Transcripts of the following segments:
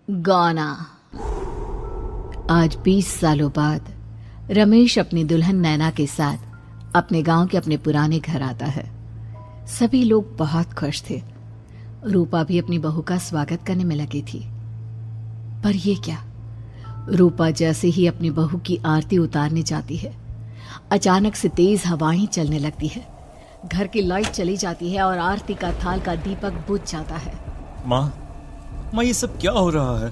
गाना। आज 20 सालों बाद रमेश अपनी दुल्हन नैना के साथ अपने गांव के अपने पुराने घर आता है। सभी लोग बहुत खुश थे। रूपा भी अपनी बहू का स्वागत करने में लगी थी। पर ये क्या, रूपा जैसे ही अपनी बहू की आरती उतारने जाती है, अचानक से तेज हवाएं चलने लगती है। घर की लाइट चली जाती है और आरती का थाल का दीपक बुझ जाता है। माँ, ये सब क्या हो रहा है?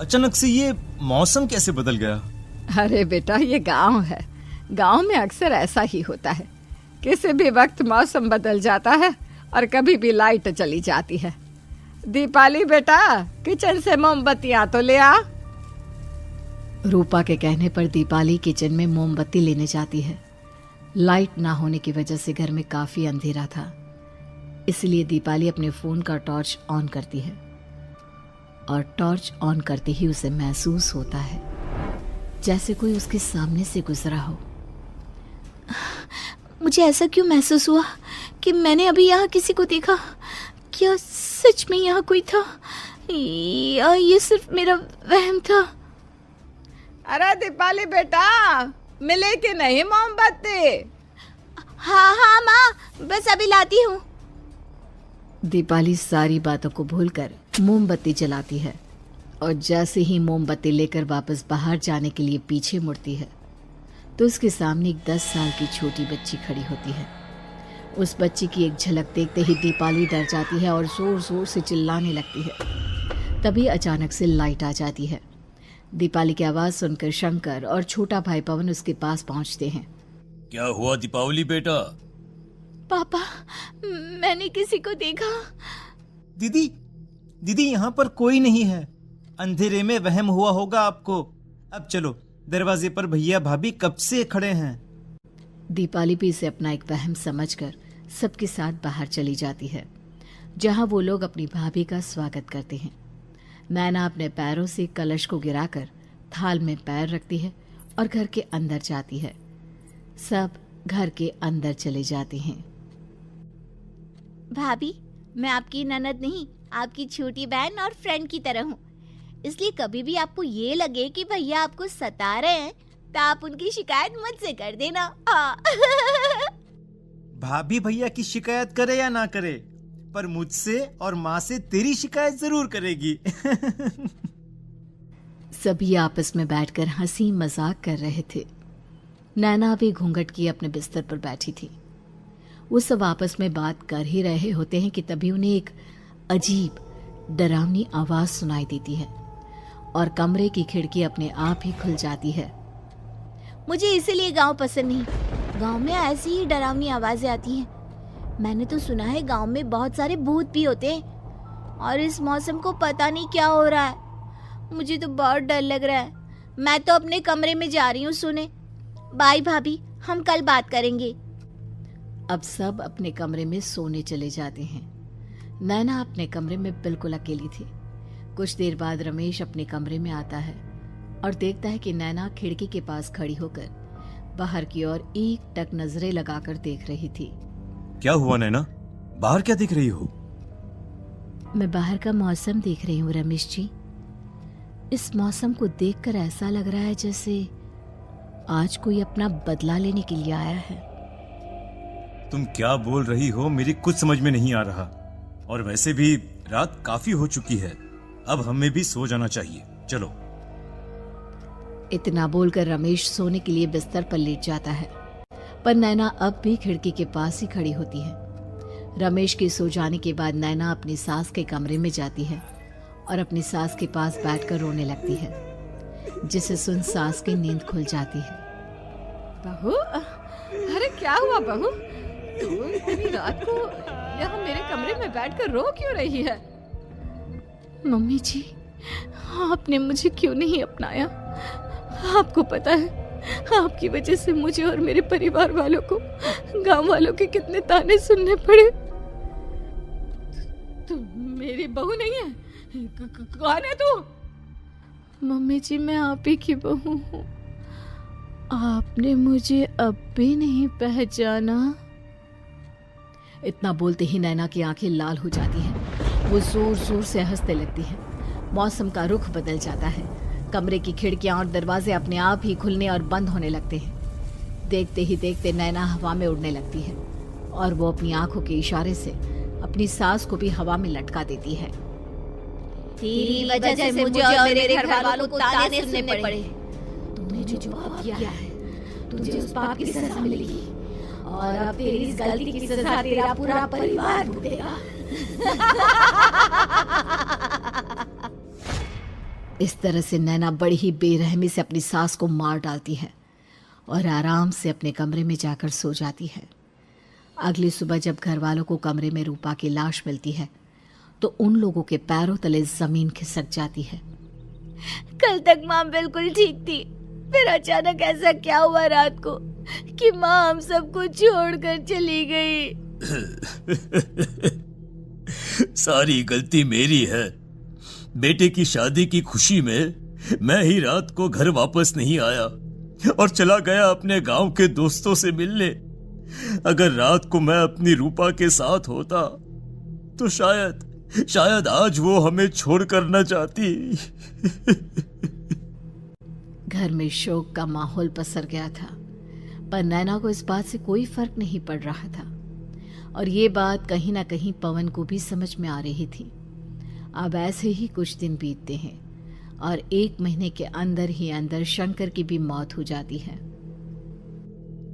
अचानक से ये मौसम कैसे बदल गया? अरे बेटा, ये गांव है। गांव में अक्सर ऐसा ही होता है। किसी भी वक्त मौसम बदल जाता है और कभी भी लाइट चली जाती है। दीपाली बेटा, किचन से मोमबत्तियां तो ले आ। रूपा के कहने पर दीपाली किचन में मोमबत्ती लेने जाती है। लाइट ना होने की वजह से घर में काफी अंधेरा था, इसलिए दीपाली अपने फोन का टॉर्च ऑन करती है और टॉर्च ऑन करते ही उसे महसूस होता है जैसे कोई उसके सामने से गुजरा हो। मुझे ऐसा क्यों महसूस हुआ कि मैंने अभी यहाँ किसी को देखा? क्या सच में यहाँ कोई था या ये सिर्फ मेरा वहम था? अरे दीपाली बेटा, मिले कि नहीं मोमबत्ती? हाँ माँ, बस अभी लाती हूँ। दीपाली सारी बातों को भूलकर मोमबत्ती जलाती है और जैसे ही मोमबत्ती लेकर वापस बाहर जाने के लिए पीछे मुड़ती है तो उसके सामने एक 10 साल की छोटी बच्ची खड़ी होती है। उस बच्ची की एक झलक देखते ही दीपाली डर जाती है और जोर जोर से चिल्लाने लगती है। तभी अचानक से लाइट आ जाती है। दीपाली की आवाज सुनकर शंकर और छोटा भाई पवन उसके पास पहुंचते हैं। क्या हुआ दीपावली बेटा? पापा, मैंने किसी को देखा। दीदी यहाँ पर कोई नहीं है। अंधेरे में वहम हुआ होगा आपको। अब चलो, दरवाजे पर भैया भाभी कब से खड़े हैं। दीपाली भी इसे अपना एक वहम समझकर सबके साथ बाहर चली जाती है, जहां वो लोग अपनी भाभी का स्वागत करते हैं। नैना अपने पैरों से कलश को गिराकर थाल में पैर रखती है और घर के अंदर जाती है। सब घर के अंदर चले जाते हैं। भाभी, मैं आपकी ननद नहीं, आपकी छोटी बहन और फ्रेंड की तरह हूँ। इसलिए कभी भी आपको ये लगे कि भैया आपको सता रहे हैं तो आप उनकी शिकायत मुझसे कर देना। भाभी भैया की शिकायत करे या ना करे, पर मुझसे और माँ से तेरी शिकायत जरूर करेगी। सभी आपस में बैठकर हंसी मजाक कर रहे थे। नैना भी घूंघट किए अपने बिस्तर पर बैठी थी। वो सब आपस में बात कर ही रहे होते हैं कि तभी उन्हें एक अजीब डरावनी आवाज सुनाई देती है और कमरे की खिड़की अपने आप ही खुल जाती है। मुझे इसीलिए गांव पसंद नहीं। गांव में ऐसी ही डरावनी आवाजें आती हैं। मैंने तो सुना है गांव में बहुत सारे भूत भी होते हैं और इस मौसम को पता नहीं क्या हो रहा है। मुझे तो बहुत डर लग रहा है। मैं तो अपने कमरे में जा रही हूँ सोने। बाय भाभी, हम कल बात करेंगे। अब सब अपने कमरे में सोने चले जाते हैं। नैना अपने कमरे में बिल्कुल अकेली थी। कुछ देर बाद रमेश अपने कमरे में आता है और देखता है कि नैना खिड़की के पास खड़ी होकर बाहर की ओर एक टक नजरें लगाकर देख रही थी। क्या हुआ नैना? बाहर क्या देख रही हो? मैं बाहर का मौसम देख रही हूँ रमेश जी। इस मौसम को देखकर ऐसा लग रहा है जैसे आज कोई अपना बदला लेने के लिए आया है। तुम क्या बोल रही हो? मेरी कुछ समझ में नहीं आ रहा। और वैसे भी रात काफी हो चुकी है, अब हमें भी सो जाना चाहिए। चलो। इतना बोलकर रमेश सोने के लिए बिस्तर पर लेट जाता है, पर नैना अब भी खिड़की के पास ही खड़ी होती है। रमेश के सो जाने के बाद नैना अपनी सास के कमरे में जाती है और अपनी सास के पास बैठकर रोने लगती है, जिसे सुन सास की नींद खुल जाती है। बहू, अरे क्या हुआ बहू? तू इतनी रात को यहाँ मेरे कमरे में बैठकर रो क्यों रही है? मम्मी जी, आपने मुझे क्यों नहीं अपनाया? आपको पता है, आपकी वजह से मुझे और मेरे परिवार वालों को गांव वालों के कितने ताने सुनने पड़े। तू मेरी बहू नहीं है? कौन है तू? मम्मी जी, मैं आप ही की बहू हूँ। आपने मुझे अब भी नहीं पहचाना? इतना बोलते ही नैना की आंखें लाल हो जाती हैं। वो जोर जोर से हंसने लगती है। मौसम का रुख बदल जाता है। कमरे की खिड़कियां और दरवाजे अपने आप ही खुलने और बंद होने लगते हैं। देखते ही देखते नैना हवा में उड़ने लगती है और वो अपनी आंखों के इशारे से अपनी सांस को भी हवा में लटका देती है। तेरी वजह से मुझे और मेरे घर वालों को ताने सुनने पड़े। तूने जो पाप किया है, तुझे उस पाप की सजा मिलेगी और अब तेरी इस गलती की सजा तेरा पूरा परिवार भुगतेगा। इस तरह से नैना बड़ी ही बेरहमी से अपनी सास को मार डालती है और आराम से अपने कमरे में जाकर सो जाती है। अगली सुबह जब घर वालों को कमरे में रूपा की लाश मिलती है तो उन लोगों के पैरों तले जमीन खिसक जाती है। कल तक माँ बिल्कुल ठीक थी, फिर अचानक ऐसा क्या हुआ रात को कि माँ हम सबको छोड़कर चली गई। सारी गलती मेरी है। बेटे की शादी की खुशी में मैं ही रात को घर वापस नहीं आया और चला गया अपने गांव के दोस्तों से मिलने। अगर रात को मैं अपनी रूपा के साथ होता तो शायद आज वो हमें छोड़कर न जाती। घर में शोक का माहौल पसर गया था, पर नैना को इस बात से कोई फर्क नहीं पड़ रहा था और ये बात कहीं ना कहीं पवन को भी समझ में आ रही थी। अब ऐसे ही कुछ दिन बीतते हैं और 1 महीने के अंदर ही अंदर शंकर की भी मौत हो जाती है।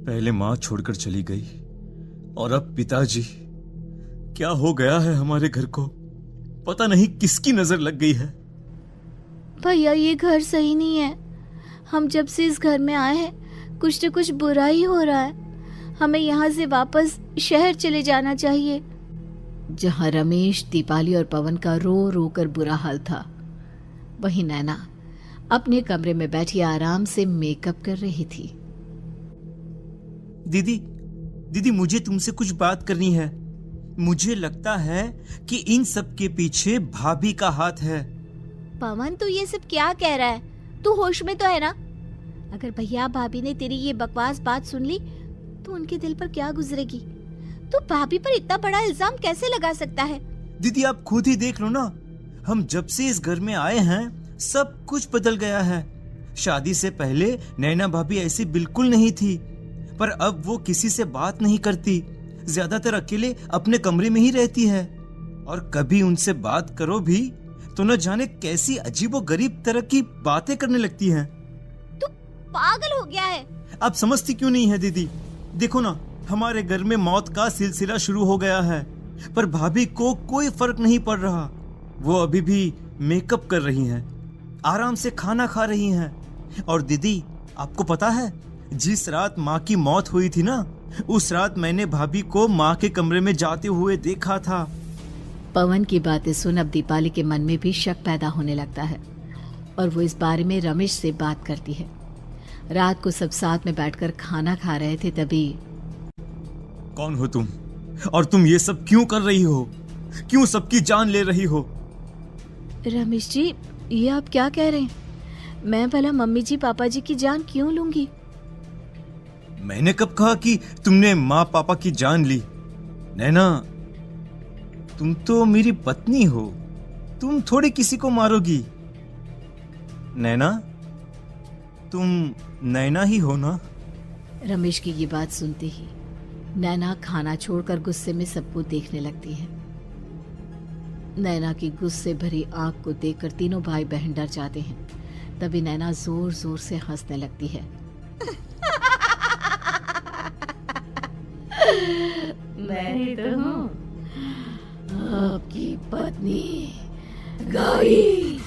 पहले माँ छोड़कर चली गई और अब पिताजी। क्या हो गया है हमारे घर को? पता नहीं किसकी नजर लग गई है। भैया ये घर सही नहीं है। हम जब से इस घर में आए हैं कुछ न कुछ बुरा ही हो रहा है। हमें यहाँ से वापस शहर चले जाना चाहिए। जहाँ रमेश, दीपाली और पवन का रो रो कर बुरा हाल था, वहीं नैना अपने कमरे में बैठी आराम से मेकअप कर रही थी। दीदी मुझे तुमसे कुछ बात करनी है। मुझे लगता है कि इन सब के पीछे भाभी का हाथ है। पवन तू ये सब क्या कह रहा है? तू होश में तो है ना? अगर भैया भाभी ने तेरी ये बकवास बात सुन ली तो उनके दिल पर क्या गुजरेगी? तू भाभी पर इतना बड़ा इल्जाम कैसे लगा सकता है? दीदी आप खुद ही देख लो ना, हम जब से इस घर में आए हैं सब कुछ बदल गया है। शादी से पहले नैना भाभी ऐसी बिल्कुल नहीं थी, पर अब वो किसी से बात नहीं करती, ज्यादातर अकेले अपने कमरे में ही रहती है और कभी उनसे बात करो भी तो न जाने कैसी अजीबोगरीब तरह की बातें करने लगती हैं। तू पागल हो गया है? आप समझती क्यों नहीं है दीदी? देखो ना, हमारे घर में मौत का सिलसिला शुरू हो गया है, पर भाभी को कोई फर्क नहीं पड़ रहा। वो अभी भी मेकअप कर रही हैं, आराम से खाना खा रही हैं। और दीदी आपको पता है, जिस रात माँ की मौत हुई थी ना, उस रात मैंने भाभी को माँ के कमरे में जाते हुए देखा था। पवन की बातें सुन अब दीपाली के मन में भी शक पैदा होने लगता है और वो इस बारे में रमेश से बात करती है। रात को सब साथ में बैठकर खाना खा रहे थे, तभी कौन हो तुम और तुम ये सब क्यों कर रही हो? क्यों सबकी जान ले रही हो? रमेश जी, ये आप क्या कह रहे हैं? मैं भला मम्मी जी पापा जी की जान क्यों लूंगी? मैंने कब कहा कि तुमने माँ पापा की जान ली? नैना, तुम तो मेरी पत्नी हो, तुम थोड़ी किसी को मारोगी। नैना, तुम नैना ही हो ना? रमेश की ये बात सुनते ही नैना खाना छोड़कर गुस्से में सबको देखने लगती है। नैना की गुस्से भरी आंख को देखकर तीनों भाई बहन डर जाते हैं। तभी नैना जोर जोर से हंसने लगती है। मैं ही तो हूँ आपकी पत्नी गौरी।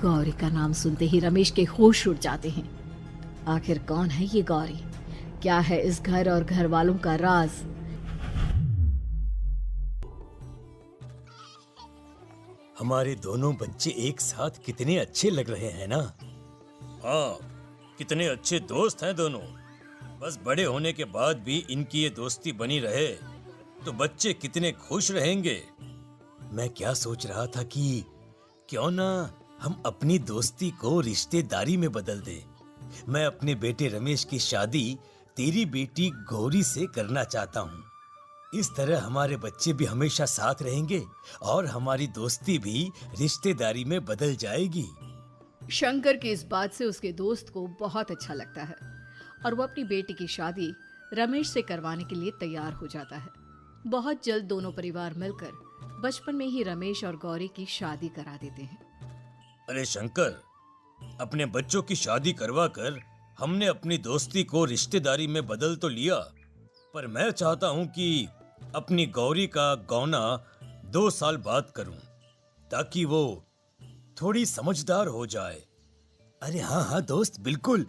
गौरी का नाम सुनते ही रमेश के होश उड़ जाते हैं। आखिर कौन है ये गौरी? क्या है इस घर और घर वालों का राज? हमारे दोनों बच्चे एक साथ कितने अच्छे लग रहे हैं ना? हाँ, कितने अच्छे दोस्त हैं दोनों। बस बड़े होने के बाद भी इनकी ये दोस्ती बनी रहे तो बच्चे कितने खुश रहेंगे। मैं क्या सोच रहा था कि क्यों ना हम अपनी दोस्ती को रिश्तेदारी में बदल दें। मैं अपने बेटे रमेश की शादी तेरी बेटी गौरी से करना चाहता हूँ। इस तरह हमारे बच्चे भी हमेशा साथ रहेंगे और हमारी दोस्ती भी रिश्तेदारी में बदल जाएगी। शंकर की इस बात से उसके दोस्त को बहुत अच्छा लगता है और वो अपनी बेटी की शादी रमेश से करवाने के लिए तैयार हो जाता है। बहुत जल्द दोनों परिवार मिलकर बचपन में ही रमेश और गौरी की शादी करा देते हैं। अरे शंकर, अपने बच्चों की शादी करवा कर हमने अपनी दोस्ती को रिश्तेदारी में बदल तो लिया, पर मैं चाहता हूं कि अपनी गौरी का गौना 2 साल बाद करूं, ताकि वो थोड़ी समझदार हो जाए। अरे हाँ हाँ दोस्त, बिल्कुल,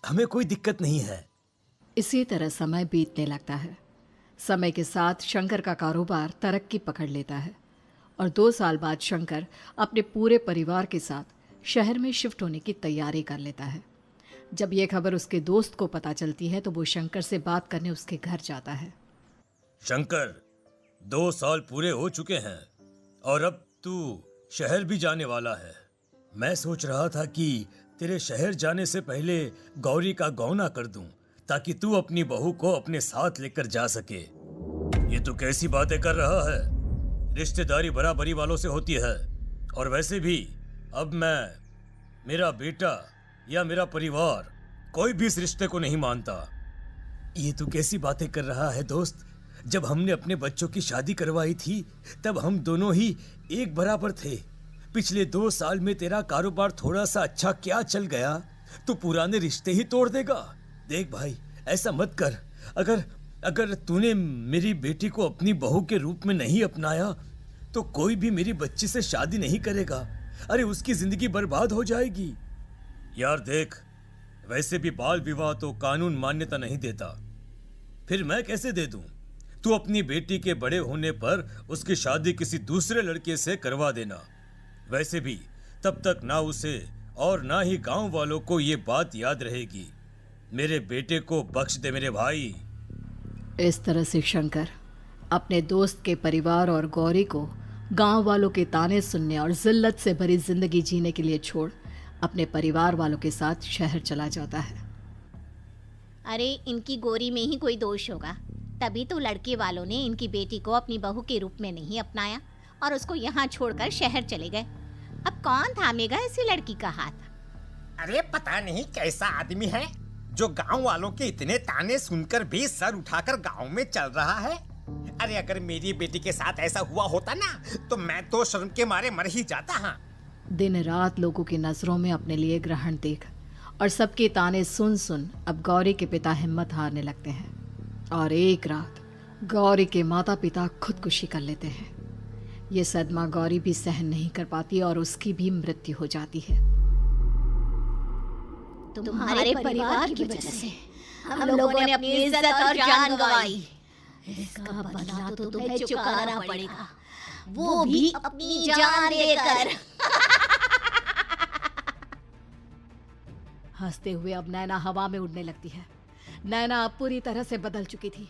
हमें कोई दिक्कत नहीं है। इसी तरह समय बीतने लगता है। समय के साथ शंकर का कारोबार तरक्की पकड़ लेता है और 2 साल बाद शंकर अपने पूरे परिवार के साथ शहर में शिफ्ट होने की तैयारी कर लेता है। जब यह खबर उसके दोस्त को पता चलती है तो वो शंकर से बात करने उसके घर जाता है। शंकर, 2 साल पूरे हो चुके हैं और अब तू शहर भी जाने वाला है। मैं सोच रहा था कि तेरे शहर जाने से पहले गौरी का गौना कर दूं, ताकि तू अपनी बहू को अपने साथ लेकर जा सके। ये तू कैसी बातें कर रहा है? रिश्तेदारी बराबरी वालों से होती है, और वैसे भी अब मेरा बेटा या मेरा परिवार कोई भी इस रिश्ते को नहीं मानता। ये तू कैसी बातें कर रहा है दोस्त? जब हमने अपने बच्चों की शादी करवाई थी तब हम दोनों ही एक बराबर थे। पिछले 2 साल में तेरा कारोबार थोड़ा सा अच्छा क्या चल गया, तू पुराने रिश्ते ही तोड़ देगा। देख भाई, ऐसा मत कर। अगर तूने मेरी बेटी को अपनी बहू के रूप में नहीं अपनाया तो कोई भी मेरी बच्ची से शादी नहीं करेगा। अरे उसकी जिंदगी बर्बाद हो जाएगी। यार देख, वैसे भी बाल विवाह तो कानून मान्यता नहीं देता, फिर मैं कैसे दे दूं? तू अपनी बेटी के बड़े होने पर उसकी शादी किसी दूसरे लड़के से करवा देना। वैसे भी तब तक ना उसे और ना ही गांव वालों को ये बात याद रहेगी। मेरे बेटे को बख्श दे मेरे भाई। इस तरह से शंकर अपने दोस्त के परिवार और गौरी को गांव वालों के ताने सुनने और जिल्लत से भरी जिंदगी जीने के लिए छोड़ अपने परिवार वालों के साथ शहर चला जाता है। अरे इनकी गौरी में ही कोई दोष होगा, तभी तो लड़के वालों ने इनकी बेटी को अपनी बहू के रूप में नहीं अपनाया और उसको यहाँ छोड़कर शहर चले गए। अब कौन थामेगा ऐसी लड़की का हाथ? अरे पता नहीं कैसा आदमी है जो गांव वालों के इतने ताने सुनकर भी सर उठाकर गांव में चल रहा है। अरे अगर मेरी बेटी के साथ ऐसा हुआ होता ना तो मैं तो शर्म के मारे मर ही जाता। हाँ, दिन रात लोगों की नजरों में अपने लिए ग्रहण देख और सबके ताने सुन सुन अब गौरी के पिता हिम्मत हारने लगते हैं और एक रात गौरी के माता पिता खुदकुशी कर लेते हैं। ये सदमा गौरी भी सहन नहीं कर पाती और उसकी भी मृत्यु हो जाती है। तुम्हारे परिवार की वजह से हम लोगों ने अपनी इज्जत और जान गंवाई। इसका बदला तो तुम्हें चुकाना पड़ेगा, वो भी अपनी जान देकर। हंसते हुए अब नैना हवा में उड़ने लगती है। नैना अब पूरी तरह से बदल चुकी थी।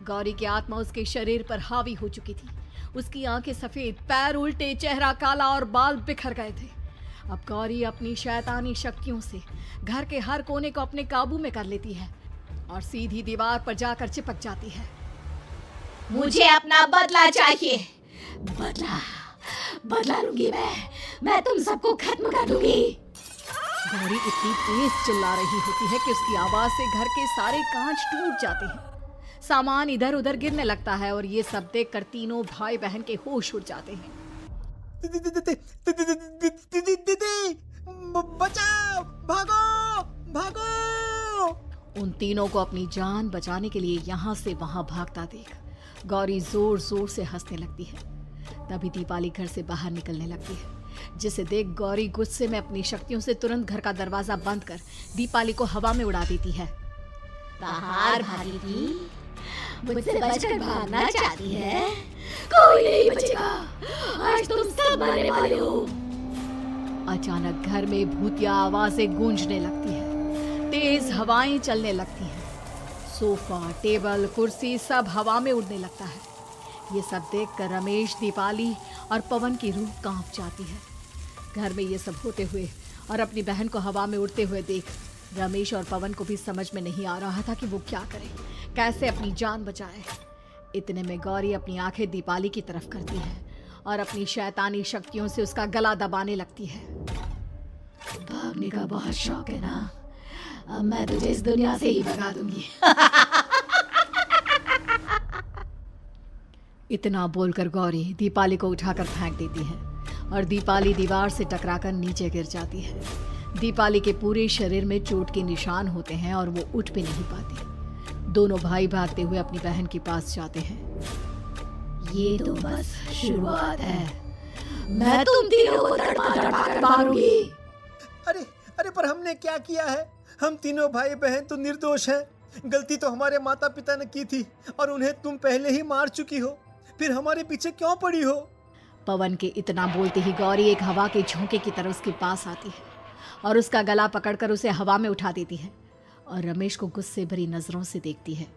गौरी की आत्मा उसके शरीर पर हावी हो चुकी थी। उसकी आंखें सफेद, पैर उल्टे, चेहरा काला और बाल बिखर गए थे। अब गौरी अपनी शैतानी शक्तियों से घर के हर कोने को अपने काबू में कर लेती है और सीधी दीवार पर जाकर चिपक जाती है। मुझे अपना बदला चाहिए। बदला लूंगी मैं तुम सबको खत्म कर दूंगी। गौरी इतनी तेज चिल्ला रही होती है कि उसकी आवाज से घर के सारे कांच टूट जाते हैं। सामान इधर उधर गिरने लगता है और ये सब देखकर तीनों भाई बहन के होश उड़ जाते हैं। बचाओ, भागो भागो। उन तीनों को अपनी जान बचाने के लिए यहाँ से वहां भागता देख गौरी जोर जोर से हंसने लगती है। तभी दीपाली घर से बाहर निकलने लगती है, जिसे देख गौरी गुस्से में अपनी शक्तियों से तुरंत घर का दरवाजा बंद कर दीपाली को हवा में उड़ा देती है। बाहर भागेगी, मुझसे बचकर भागना चाहती है? कोई नहीं बचेगा, आज तुम सब मरने वाले हो। अचानक घर में भूतिया आवाजें गूंजने लगती है, तेज हवाएं चलने लगती हैं। सोफा, टेबल, कुर्सी सब हवा में उड़ने लगता है। ये सब देखकर रमेश, दीपाली और पवन की रूह कांप जाती है। घर में ये सब होते हुए और अपनी बहन को हवा में उड़ते हुए देख रमेश और पवन को भी समझ में नहीं आ रहा था कि वो क्या करे, कैसे अपनी जान बचाए। इतने में गौरी अपनी आंखें दीपाली की तरफ करती है और अपनी शैतानी शक्तियों से उसका गला दबाने लगती है। भागने का बहुत शौक है ना, अब मैं तुझे इस दुनिया से ही भगा दूंगी। इतना बोलकर गौरी दीपाली को उठाकर फेंक देती है और दीपाली दीवार से टकराकर नीचे गिर जाती है। दीपाली के पूरे शरीर में चोट के निशान होते हैं और वो उठ भी नहीं पाती। दोनों भाई भागते हुए अपनी बहन के पास जाते हैं। ये तो बस शुरुआत है, मैं तुम तीनों को तड़पा कर मारूंगी। अरे अरे, पर हमने क्या किया है? हम तीनों भाई बहन तो निर्दोष हैं। गलती तो हमारे माता पिता ने की थी और उन्हें तुम पहले ही मार चुकी हो, फिर हमारे पीछे क्यों पड़ी हो? पवन के इतना बोलते ही गौरी एक हवा के झोंके की तरह उसके पास आती है और उसका गला पकड़कर उसे हवा में उठा देती है और रमेश को गुस्से भरी नजरों से देखती है।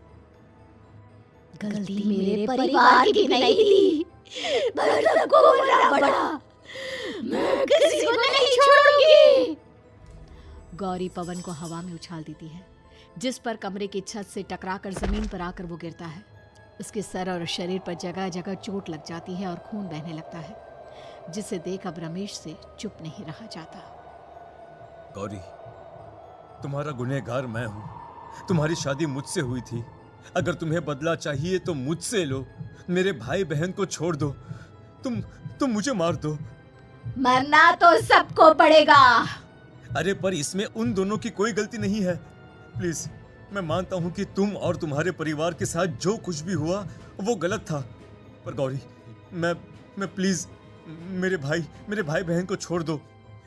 गलती मेरे परिवार की नहीं थी, पर सबको बोलना पड़ा। मैं किसी को नहीं छोड़ूंगी। गौरी पवन को हवा में उछाल देती है, जिस पर कमरे की छत से टकराकर जमीन पर आकर वो गिरता है। उसके सर और शरीर पर जगह जगह चोट लग जाती है और खून बहने लगता है, जिसे देख अब रमेश से चुप नहीं रहा जाता। गौरी, तुम्हारा गुनहगार मैं हूं। तुम्हारी शादी मुझसे हुई थी। अगर तुम्हें बदला चाहिए तो मुझसे लो। मेरे भाई बहन को छोड़ दो। तुम मुझे मार दो। मरना तो सबको पड़ेगा। अरे पर इसमें उन दोनों की कोई गलती नहीं है। प्लीज, मैं मानता हूं कि तुम और तुम्हारे परिवार के साथ जो कुछ भी हुआ वो गलत था, पर गौरी, मैं प्लीज मेरे भाई बहन को छोड़ दो।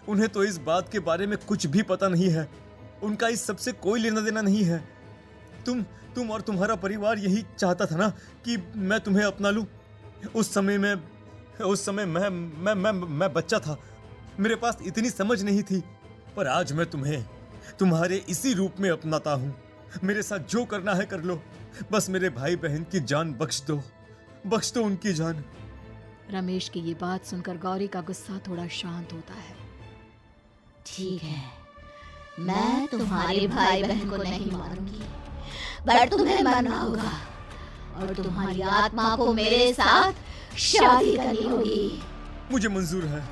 उन्हें तो इस बात के बारे में कुछ भी पता नहीं है। उनका इस सबसे कोई लेना देना नहीं है। तुम और तुम्हारा परिवार यही चाहता था ना कि मैं तुम्हें अपना लूं। उस समय मैं बच्चा था, मेरे पास इतनी समझ नहीं थी, पर आज मैं तुम्हें तुम्हारे इसी रूप में अपनाता हूं। मेरे साथ जो करना है कर लो, बस मेरे भाई बहन की जान बख्श दो उनकी जान। रमेश की ये बात सुनकर गौरी का गुस्सा थोड़ा शांत होता है। ठीक है, मैं तुम्हारे भाई बहन को नहीं मारूंगी, पर तुम्हें मरना होगा और तुम्हारी आत्मा को मेरे साथ शादी करनी होगी। मुझे मंजूर है।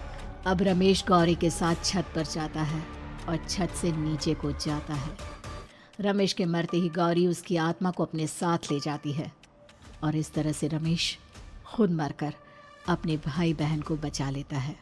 अब रमेश गौरी के साथ छत पर जाता है और छत से नीचे को जाता है। रमेश के मरते ही गौरी उसकी आत्मा को अपने साथ ले जाती है और इस तरह से रमेश खुद मरकर अपने भाई बहन को बचा लेता है।